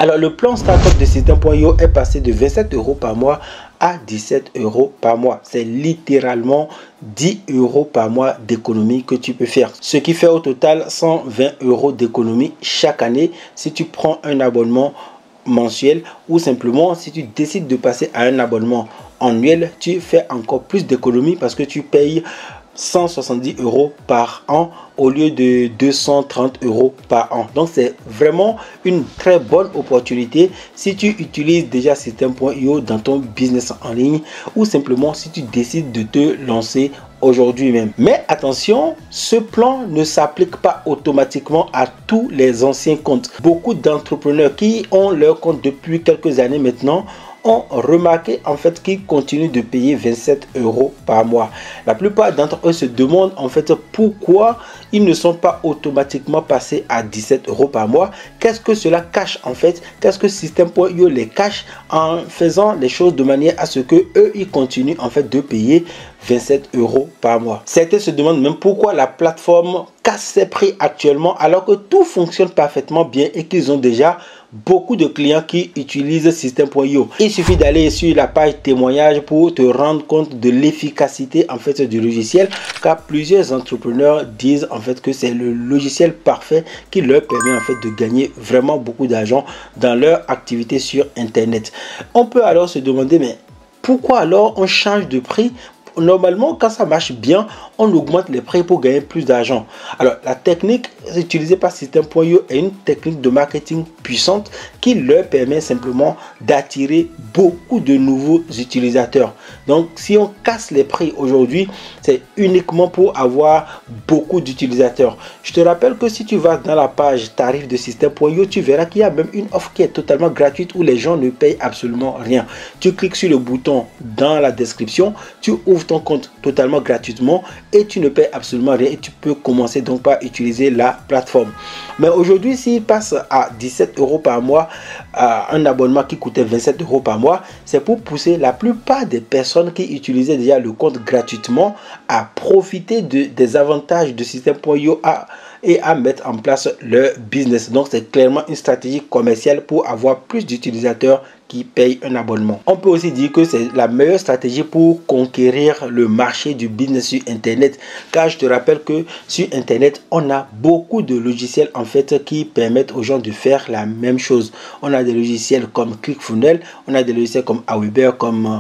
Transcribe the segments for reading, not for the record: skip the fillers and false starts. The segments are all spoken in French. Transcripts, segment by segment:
Alors le plan startup de System.io est passé de 27 € par mois à 17 € par mois. C'est littéralement 10 € par mois d'économie que tu peux faire. Ce qui fait au total 120 € d'économie chaque année si tu prends un abonnement mensuel, ou simplement si tu décides de passer à un abonnement annuel, tu fais encore plus d'économies parce que tu payes 170 € par an au lieu de 230 € par an. Donc c'est vraiment une très bonne opportunité si tu utilises déjà System.io dans ton business en ligne, ou simplement si tu décides de te lancer aujourd'hui même. Mais attention, ce plan ne s'applique pas automatiquement à tous les anciens comptes. Beaucoup d'entrepreneurs qui ont leur compte depuis quelques années maintenant ont remarqué en fait qu'ils continuent de payer 27 € par mois. La plupart d'entre eux se demandent en fait pourquoi ils ne sont pas automatiquement passés à 17 € par mois. Qu'est-ce que cela cache en fait? Qu'est-ce que System.io les cache en faisant les choses de manière à ce que eux ils continuent en fait de payer 27 € par mois. Certains se demandent même pourquoi la plateforme casse ses prix actuellement alors que tout fonctionne parfaitement bien et qu'ils ont déjà beaucoup de clients qui utilisent System.io. Il suffit d'aller sur la page témoignage pour te rendre compte de l'efficacité en fait du logiciel, car plusieurs entrepreneurs disent en fait que c'est le logiciel parfait qui leur permet en fait de gagner vraiment beaucoup d'argent dans leur activité sur internet. On peut alors se demander, mais pourquoi alors on change de prix? Normalement, quand ça marche bien, on augmente les prix pour gagner plus d'argent. Alors, la technique utilisée par System.io est une technique de marketing puissante qui leur permet simplement d'attirer beaucoup de nouveaux utilisateurs. Donc, si on casse les prix aujourd'hui, c'est uniquement pour avoir beaucoup d'utilisateurs. Je te rappelle que si tu vas dans la page tarif de System.io, tu verras qu'il y a même une offre qui est totalement gratuite où les gens ne payent absolument rien. Tu cliques sur le bouton dans la description, tu ouvres ton compte totalement gratuitement et tu ne payes absolument rien et tu peux commencer donc par utiliser la plateforme. Mais aujourd'hui, s'il passe à 17 € par mois, à un abonnement qui coûtait 27 € par mois, c'est pour pousser la plupart des personnes qui utilisaient déjà le compte gratuitement à profiter des avantages de System.io et à mettre en place leur business. Donc c'est clairement une stratégie commerciale pour avoir plus d'utilisateurs qui payent un abonnement. On peut aussi dire que c'est la meilleure stratégie pour conquérir le marché du business sur internet, car je te rappelle que sur internet on a beaucoup de logiciels en fait qui permettent aux gens de faire la même chose. On a des logiciels comme ClickFunnels, on a des logiciels comme Aweber,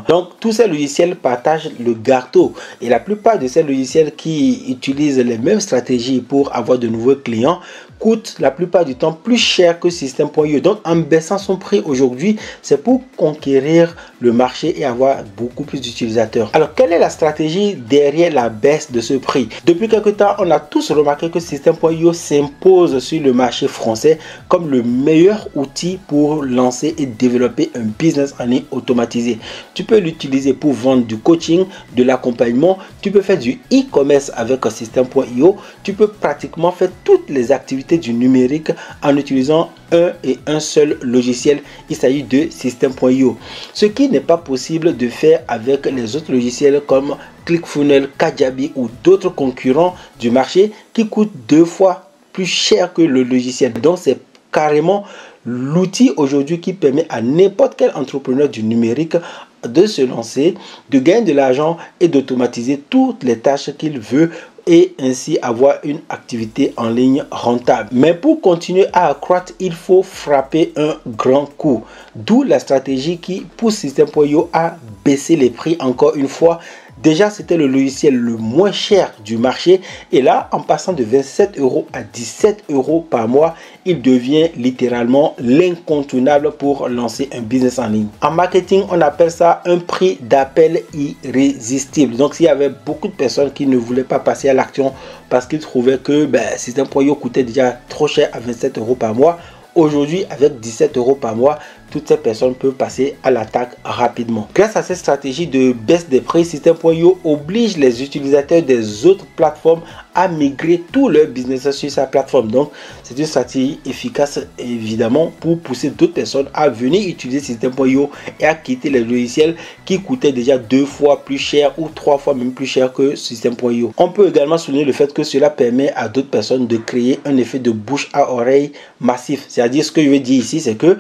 donc tous ces logiciels partagent le gâteau, et la plupart de ces logiciels qui utilisent les mêmes stratégies pour avoir de nouveaux clients coûte la plupart du temps plus cher que System.io. Donc en baissant son prix aujourd'hui, c'est pour conquérir le marché et avoir beaucoup plus d'utilisateurs. Alors quelle est la stratégie derrière la baisse de ce prix? Depuis quelque temps, on a tous remarqué que System.io s'impose sur le marché français comme le meilleur outil pour lancer et développer un business en ligne automatisé. Tu peux l'utiliser pour vendre du coaching, de l'accompagnement, tu peux faire du e-commerce avec System.io, tu peux pratiquement faire toutes les activités du numérique en utilisant un seul logiciel. Il s'agit de System.io, ce qui n'est pas possible de faire avec les autres logiciels comme ClickFunnels, Kajabi ou d'autres concurrents du marché qui coûtent 2 fois plus cher que le logiciel. Donc c'est carrément l'outil aujourd'hui qui permet à n'importe quel entrepreneur du numérique de se lancer, de gagner de l'argent et d'automatiser toutes les tâches qu'il veut et ainsi avoir une activité en ligne rentable. Mais pour continuer à accroître, il faut frapper un grand coup. D'où la stratégie qui pousse System.io à baisser les prix encore une fois. Déjà, c'était le logiciel le moins cher du marché. Et là, en passant de 27 € à 17 € par mois, il devient littéralement l'incontournable pour lancer un business en ligne. En marketing, on appelle ça un prix d'appel irrésistible. Donc, s'il y avait beaucoup de personnes qui ne voulaient pas passer à l'action parce qu'ils trouvaient que System.io coûtait déjà trop cher à 27 € par mois, aujourd'hui, avec 17 € par mois, toutes ces personnes peuvent passer à l'attaque rapidement. Grâce à cette stratégie de baisse des prix, System.io oblige les utilisateurs des autres plateformes à migrer tout leur business sur sa plateforme. Donc, c'est une stratégie efficace évidemment pour pousser d'autres personnes à venir utiliser System.io et à quitter les logiciels qui coûtaient déjà 2 fois plus cher ou 3 fois même plus cher que System.io. On peut également souligner le fait que cela permet à d'autres personnes de créer un effet de bouche à oreille massif. C'est-à-dire, ce que je veux dire ici, c'est que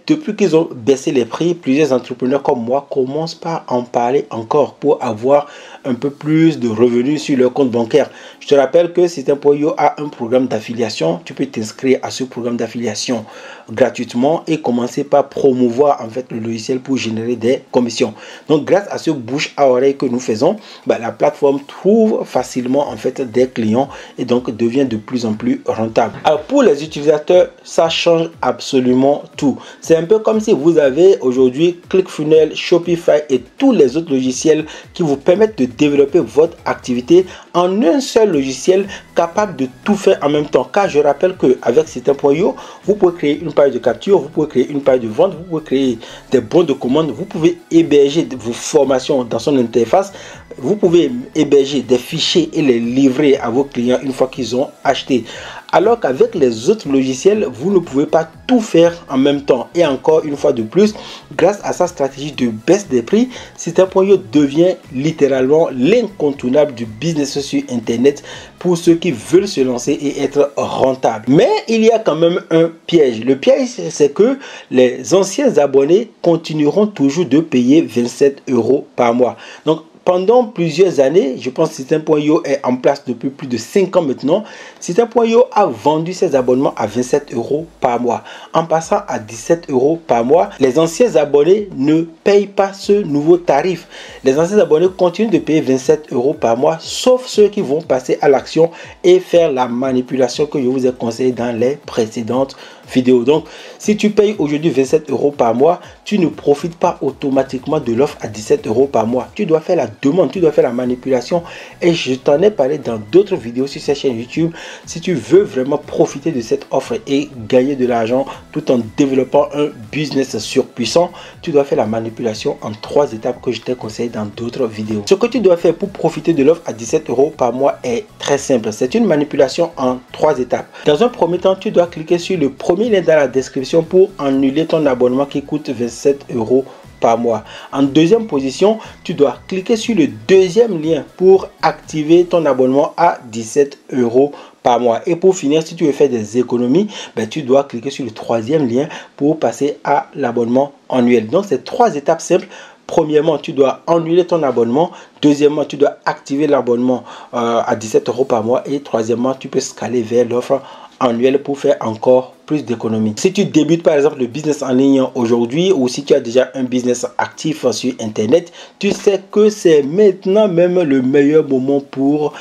Depuis qu'ils ont baissé les prix, plusieurs entrepreneurs comme moi commencent par en parler encore pour avoir un peu plus de revenus sur leur compte bancaire. Je te rappelle que System.io a un programme d'affiliation. Tu peux t'inscrire à ce programme d'affiliation gratuitement et commencer par promouvoir en fait le logiciel pour générer des commissions. Donc grâce à ce bouche à oreille que nous faisons, la plateforme trouve facilement en fait des clients et donc devient de plus en plus rentable. Alors pour les utilisateurs, ça change absolument tout. C'est un peu comme si vous avez aujourd'hui ClickFunnels, Shopify et tous les autres logiciels qui vous permettent de développer votre activité en un seul logiciel capable de tout faire en même temps. Car je rappelle qu'avec System.io, vous pouvez créer une page de capture, vous pouvez créer une page de vente, vous pouvez créer des bons de commande, vous pouvez héberger vos formations dans son interface, vous pouvez héberger des fichiers et les livrer à vos clients une fois qu'ils ont acheté. Alors qu'avec les autres logiciels, vous ne pouvez pas tout faire en même temps. Et encore une fois de plus, grâce à sa stratégie de baisse des prix, System.io devient littéralement l'incontournable du business sur Internet pour ceux qui veulent se lancer et être rentables. Mais il y a quand même un piège. Le piège, c'est que les anciens abonnés continueront toujours de payer 27 € par mois. Donc, pendant plusieurs années, je pense que System.io est en place depuis plus de 5 ans maintenant. System.io a vendu ses abonnements à 27 € par mois. En passant à 17 € par mois, les anciens abonnés ne payent pas ce nouveau tarif. Les anciens abonnés continuent de payer 27 € par mois, sauf ceux qui vont passer à l'action et faire la manipulation que je vous ai conseillé dans les précédentes vidéos. Donc, si tu payes aujourd'hui 27 € par mois, tu ne profites pas automatiquement de l'offre à 17 € par mois. Tu dois faire la demande, tu dois faire la manipulation et je t'en ai parlé dans d'autres vidéos sur cette chaîne YouTube. Si tu veux vraiment profiter de cette offre et gagner de l'argent tout en développant un business surpuissant, tu dois faire la manipulation en 3 étapes que je t'ai conseillé dans d'autres vidéos. Ce que tu dois faire pour profiter de l'offre à 17 € par mois est très simple. C'est une manipulation en 3 étapes. Dans un premier temps, tu dois cliquer sur le premier lien dans la description pour annuler ton abonnement qui coûte 27 € par mois. En deuxième position, tu dois cliquer sur le deuxième lien pour activer ton abonnement à 17 € par mois. Et pour finir, si tu veux faire des économies, tu dois cliquer sur le troisième lien pour passer à l'abonnement annuel. Donc, c'est 3 étapes simples. Premièrement, tu dois annuler ton abonnement. Deuxièmement, tu dois activer l'abonnement à 17 € par mois. Et troisièmement, tu peux scaler vers l'offre annuelle pour faire encore plus d'économies. Si tu débutes par exemple le business en ligne aujourd'hui ou si tu as déjà un business actif sur Internet, tu sais que c'est maintenant même le meilleur moment pour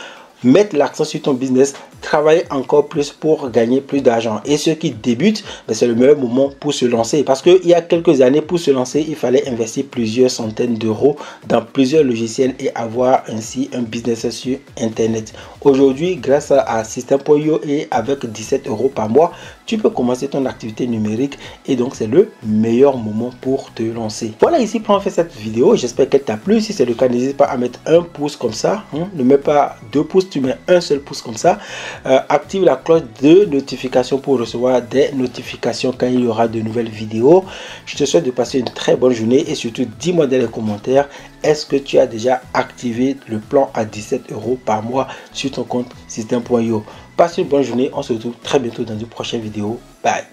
mettre l'accent sur ton business, travailler encore plus pour gagner plus d'argent. Et ceux qui débutent, c'est le meilleur moment pour se lancer. Parce qu'il y a quelques années, pour se lancer, il fallait investir plusieurs centaines d'euros dans plusieurs logiciels et avoir ainsi un business sur Internet. Aujourd'hui, grâce à System.io et avec 17 € par mois, tu peux commencer ton activité numérique et donc c'est le meilleur moment pour te lancer. Voilà, ici pour en faire cette vidéo. J'espère qu'elle t'a plu. Si c'est le cas, n'hésite pas à mettre un pouce comme ça. Ne mets pas 2 pouces, tu mets un seul pouce comme ça. Active la cloche de notification pour recevoir des notifications quand il y aura de nouvelles vidéos. Je te souhaite de passer une très bonne journée et surtout dis-moi dans les commentaires, est-ce que tu as déjà activé le plan à 17 € par mois sur ton compte System.io? Passe une bonne journée, on se retrouve très bientôt dans une prochaine vidéo. Bye.